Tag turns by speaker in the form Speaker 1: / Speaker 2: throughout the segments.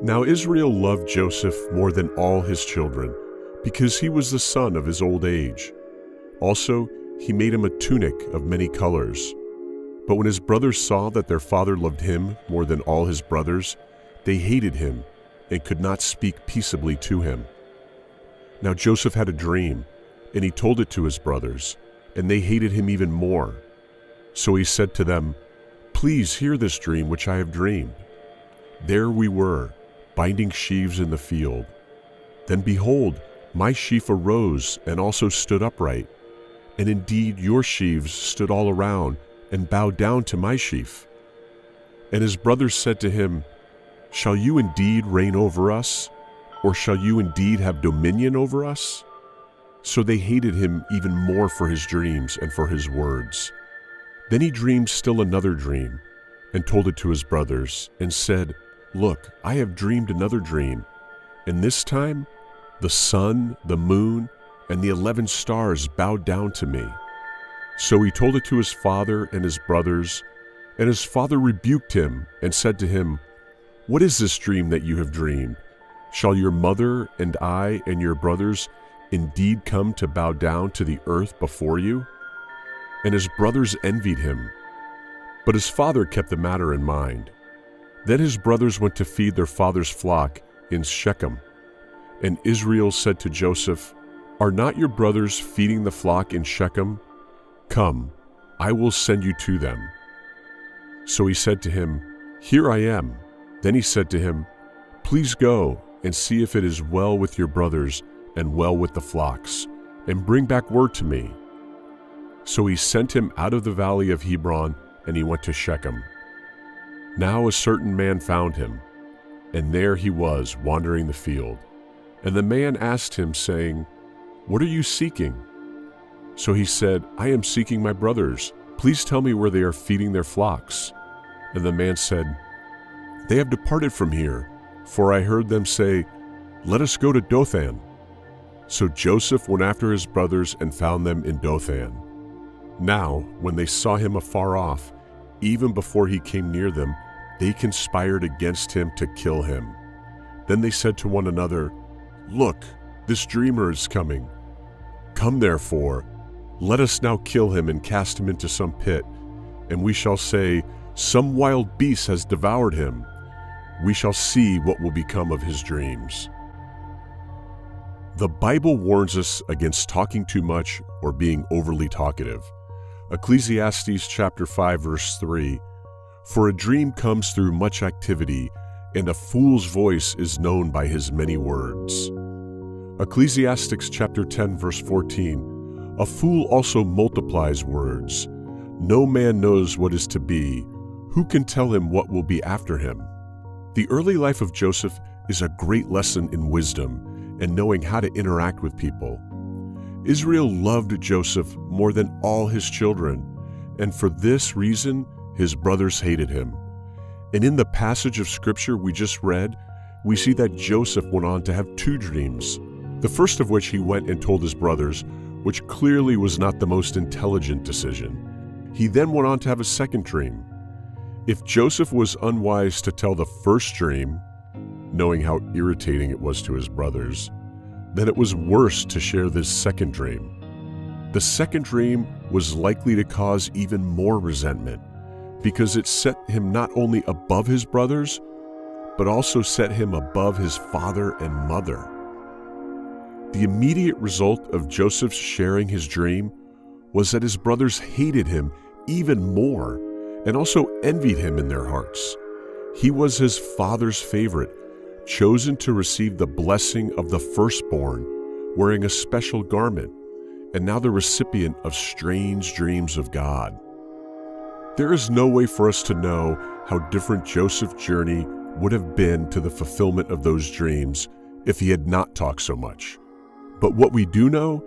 Speaker 1: Now Israel loved Joseph more than all his children, because he was the son of his old age. Also, he made him a tunic of many colors. But when his brothers saw that their father loved him more than all his brothers, they hated him and could not speak peaceably to him. Now Joseph had a dream, and he told it to his brothers, and they hated him even more. So he said to them, "Please hear this dream which I have dreamed. There we were, binding sheaves in the field. Then behold, my sheaf arose and also stood upright. And indeed your sheaves stood all around and bowed down to my sheaf." And his brothers said to him, "Shall you indeed reign over us? Or shall you indeed have dominion over us?" So they hated him even more for his dreams and for his words. Then he dreamed still another dream, and told it to his brothers, and said, "Look, I have dreamed another dream, and this time the sun, the moon, and the 11 stars bowed down to me." So he told it to his father and his brothers, and his father rebuked him and said to him, "What is this dream that you have dreamed? Shall your mother and I and your brothers indeed come to bow down to the earth before you?" And his brothers envied him. But his father kept the matter in mind. Then his brothers went to feed their father's flock in Shechem. And Israel said to Joseph, "Are not your brothers feeding the flock in Shechem? Come, I will send you to them." So he said to him, "Here I am." Then he said to him, "Please go and see if it is well with your brothers and well with the flocks, and bring back word to me." So he sent him out of the valley of Hebron, and he went to Shechem. Now a certain man found him, and there he was wandering the field. And the man asked him, saying, "What are you seeking?" So he said, "I am seeking my brothers. Please tell me where they are feeding their flocks." And the man said, "They have departed from here, for I heard them say, 'Let us go to Dothan.'" So Joseph went after his brothers and found them in Dothan. Now, when they saw him afar off, even before he came near them, they conspired against him to kill him. Then they said to one another, "Look, this dreamer is coming. Come therefore, let us now kill him and cast him into some pit, and we shall say, 'Some wild beast has devoured him.' We shall see what will become of his dreams." The Bible warns us against talking too much or being overly talkative. Ecclesiastes chapter 5 verse 3, "For a dream comes through much activity, and a fool's voice is known by his many words." Ecclesiastes chapter 10 verse 14, "A fool also multiplies words. No man knows what is to be. Who can tell him what will be after him?" The early life of Joseph is a great lesson in wisdom and knowing how to interact with people. Israel loved Joseph more than all his children, and for this reason his brothers hated him. And in the passage of scripture we just read, we see that Joseph went on to have 2 dreams, the first of which he went and told his brothers, which clearly was not the most intelligent decision. He then went on to have a second dream. If Joseph was unwise to tell the first dream, knowing how irritating it was to his brothers, then it was worse to share this second dream. The second dream was likely to cause even more resentment, because it set him not only above his brothers, but also set him above his father and mother. The immediate result of Joseph's sharing his dream was that his brothers hated him even more and also envied him in their hearts. He was his father's favorite, chosen to receive the blessing of the firstborn, wearing a special garment, and now the recipient of strange dreams of God. There is no way for us to know how different Joseph's journey would have been to the fulfillment of those dreams if he had not talked so much. But what we do know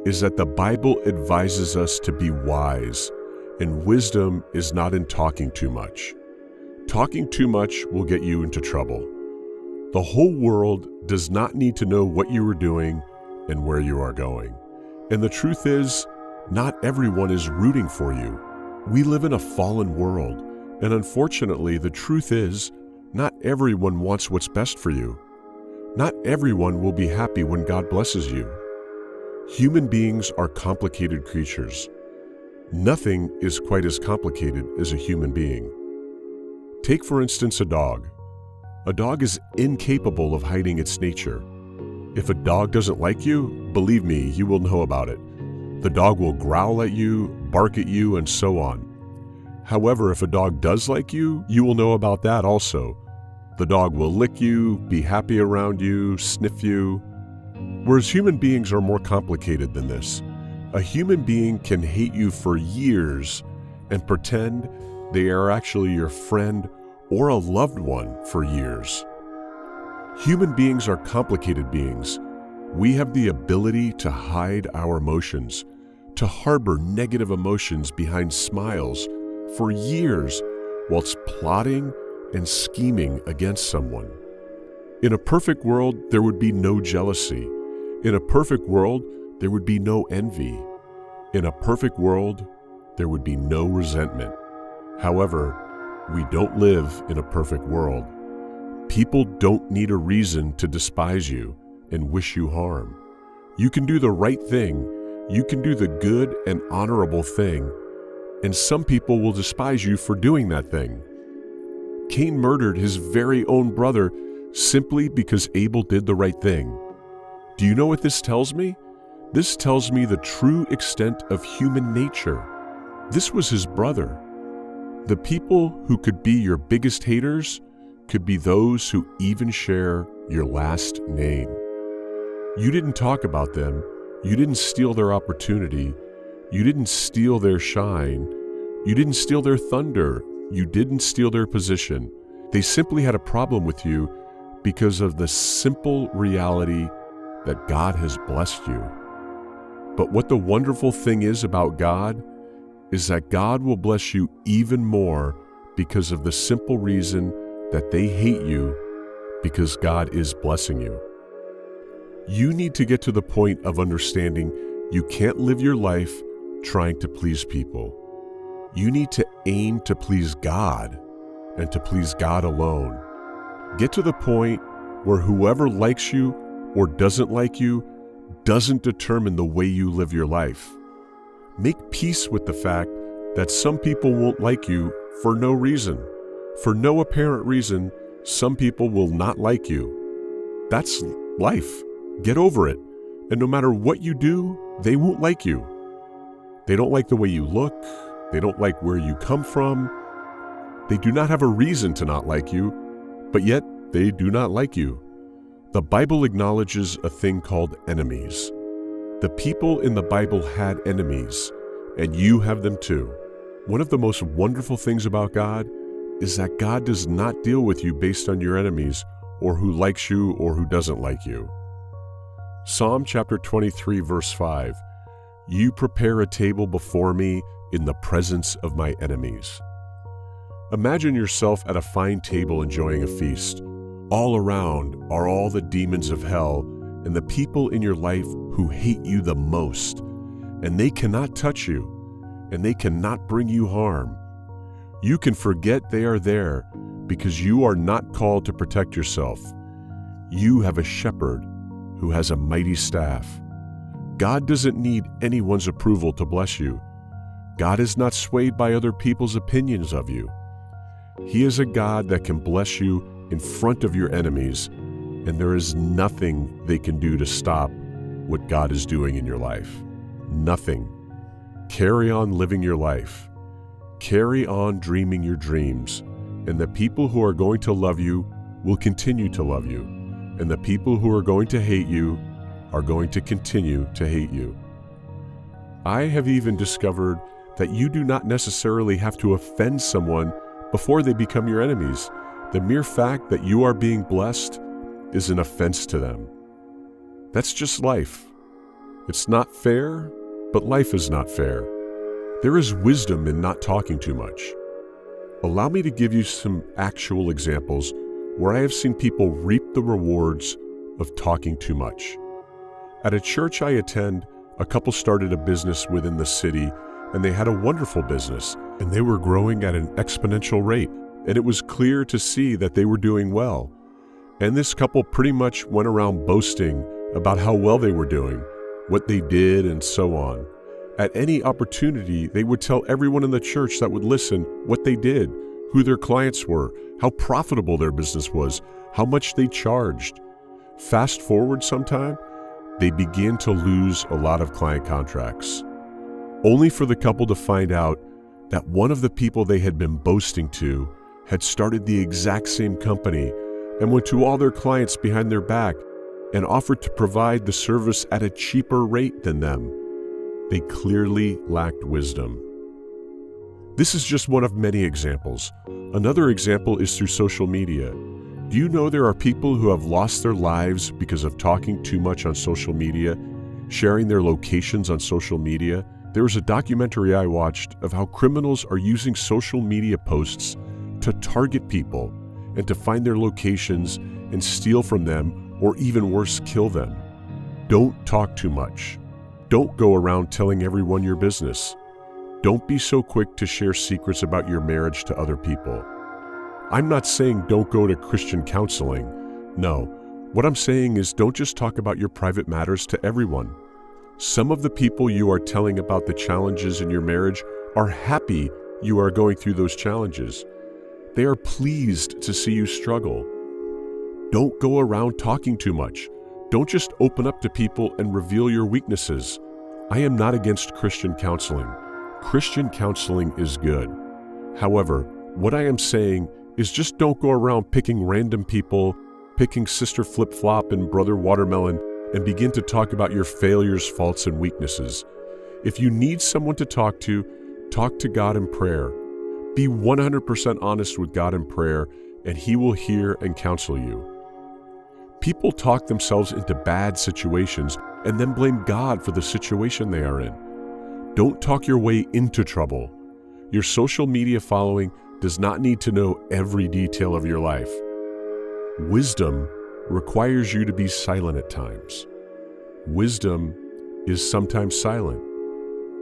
Speaker 1: is that the Bible advises us to be wise, and wisdom is not in talking too much. Talking too much will get you into trouble. The whole world does not need to know what you are doing and where you are going. And the truth is, not everyone is rooting for you. We live in a fallen world, and unfortunately, the truth is, Not everyone wants what's best for you. Not everyone will be happy when God blesses you. Human beings are complicated creatures. Nothing is quite as complicated as a human being. Take, for instance, a dog. A dog is incapable of hiding its nature. If a dog doesn't like you, believe me, you will know about it. The dog will growl at you, bark at you, and so on. However, if a dog does like you, you will know about that also. The dog will lick you, be happy around you, sniff you. Whereas human beings are more complicated than this. A human being can hate you for years and pretend they are actually your friend or a loved one for years. Human beings are complicated beings. We have the ability to hide our emotions, to harbor negative emotions behind smiles for years whilst plotting and scheming against someone. In a perfect world, there would be no jealousy. In a perfect world, there would be no envy. In a perfect world, there would be no resentment. However, we don't live in a perfect world. People don't need a reason to despise you and wish you harm. You can do the right thing, you can do the good and honorable thing, and some people will despise you for doing that thing. Cain murdered his very own brother simply because Abel did the right thing. Do you know what this tells me? This tells me the true extent of human nature. This was his brother. The people who could be your biggest haters could be those who even share your last name. You didn't talk about them. You didn't steal their opportunity. You didn't steal their shine. You didn't steal their thunder. You didn't steal their position. They simply had a problem with you because of the simple reality that God has blessed you. But what the wonderful thing is about God is that God will bless you even more because of the simple reason that they hate you, because God is blessing you. You need to get to the point of understanding you can't live your life trying to please people. You need to aim to please God and to please God alone. Get to the point where whoever likes you or doesn't like you doesn't determine the way you live your life. Make peace with the fact that some people won't like you for no reason. For no apparent reason, some people will not like you. That's life. Get over it. And no matter what you do, they won't like you. They don't like the way you look. They don't like where you come from. They do not have a reason to not like you, but yet they do not like you. The Bible acknowledges a thing called enemies. The people in the Bible had enemies, and you have them too. One of the most wonderful things about God is that God does not deal with you based on your enemies or who likes you or who doesn't like you. Psalm chapter 23, verse 5, "You prepare a table before me in the presence of my enemies." Imagine yourself at a fine table enjoying a feast. All around are all the demons of hell and the people in your life who hate you the most, and they cannot touch you, and they cannot bring you harm. You can forget they are there because you are not called to protect yourself. You have a shepherd who has a mighty staff. God doesn't need anyone's approval to bless you. God is not swayed by other people's opinions of you. He is a God that can bless you in front of your enemies, and there is nothing they can do to stop what God is doing in your life. Nothing. Carry on living your life. Carry on dreaming your dreams, and the people who are going to love you will continue to love you, and the people who are going to hate you are going to continue to hate you. I have even discovered that you do not necessarily have to offend someone before they become your enemies. The mere fact that you are being blessed is an offense to them. That's just life. It's not fair, but life is not fair. There is wisdom in not talking too much. Allow me to give you some actual examples where I have seen people reap the rewards of talking too much. At a church I attend, a couple started a business within the city, and they had a wonderful business, and they were growing at an exponential rate. and it was clear to see that they were doing well. And this couple pretty much went around boasting about how well they were doing, what they did, and so on. At any opportunity, they would tell everyone in the church that would listen what they did, who their clients were, how profitable their business was, how much they charged. Fast forward sometime, they began to lose a lot of client contracts, only for the couple to find out that one of the people they had been boasting to had started the exact same company and went to all their clients behind their back and offered to provide the service at a cheaper rate than them. They clearly lacked wisdom. This is just one of many examples. Another example is through social media. Do you know there are people who have lost their lives because of talking too much on social media, sharing their locations on social media? There was a documentary I watched of how criminals are using social media posts to target people and to find their locations and steal from them, or even worse, kill them. Don't talk too much. Don't go around telling everyone your business. Don't be so quick to share secrets about your marriage to other people. I'm not saying don't go to Christian counseling. No, what I'm saying is don't just talk about your private matters to everyone. Some of the people you are telling about the challenges in your marriage are happy you are going through those challenges. They are pleased to see you struggle. Don't go around talking too much. Don't just open up to people and reveal your weaknesses. I am not against Christian counseling. Christian counseling is good. However, what I am saying is just don't go around picking random people, picking Sister Flip-Flop and Brother Watermelon, and begin to talk about your failures, faults, and weaknesses. If you need someone to talk to God in prayer. Be 100% honest with God in prayer, and He will hear and counsel you. People talk themselves into bad situations and then blame God for the situation they are in. Don't talk your way into trouble. Your social media following does not need to know every detail of your life. Wisdom requires you to be silent at times. Wisdom is sometimes silent.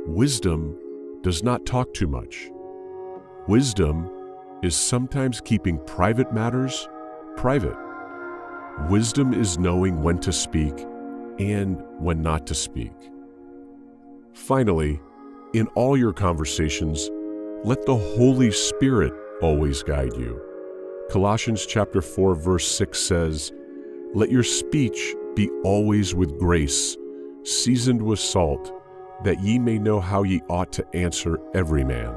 Speaker 1: Wisdom does not talk too much. Wisdom is sometimes keeping private matters private. Wisdom is knowing when to speak and when not to speak. Finally, in all your conversations, let the Holy Spirit always guide you. Colossians chapter 4, verse 6 says, "Let your speech be always with grace, seasoned with salt, that ye may know how ye ought to answer every man."